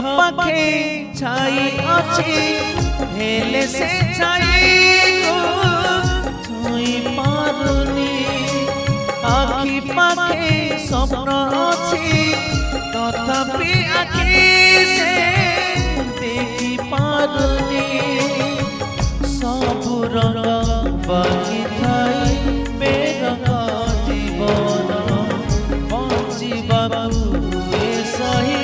पाखे छाई अच्छी हेले से छाई को छुई पारुनी आखि पाखे स्वप्न अच्छी तथापि आखि से देखी पारुनी सबु रंग बाकी थाई बेरंग जीवन बंचिबाकू ए सही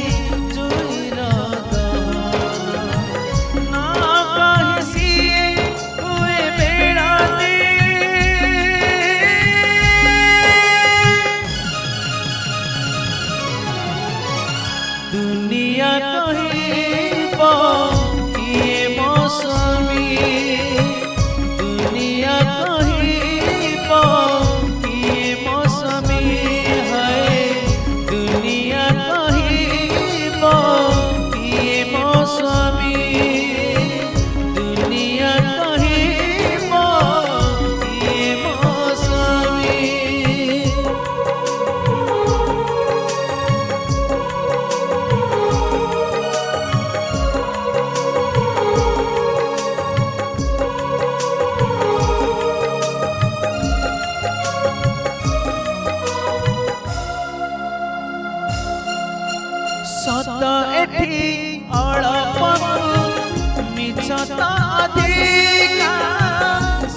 दुनिया कहिब किए मौसमी दुनिया कहिब किए मौसमी है दुनिया कहिब किए मौसमी दुनिया कहिब किए मौसमी सत एठी अड़पकु मिछता अधिका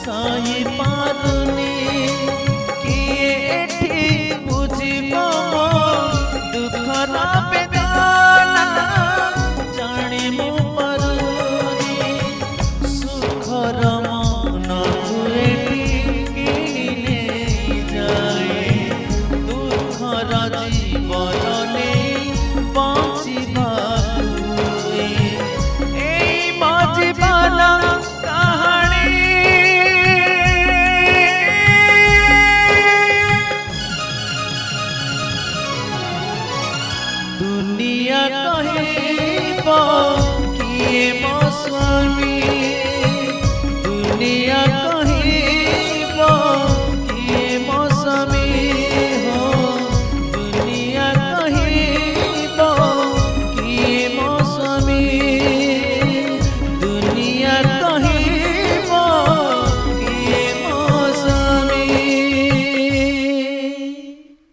सही पारुनी किए एठी बुझिबो दुखर वेदना जाने मु परुनी सुखर मन एठी किने जाए दुखर जीवन दुनिया कहिब किए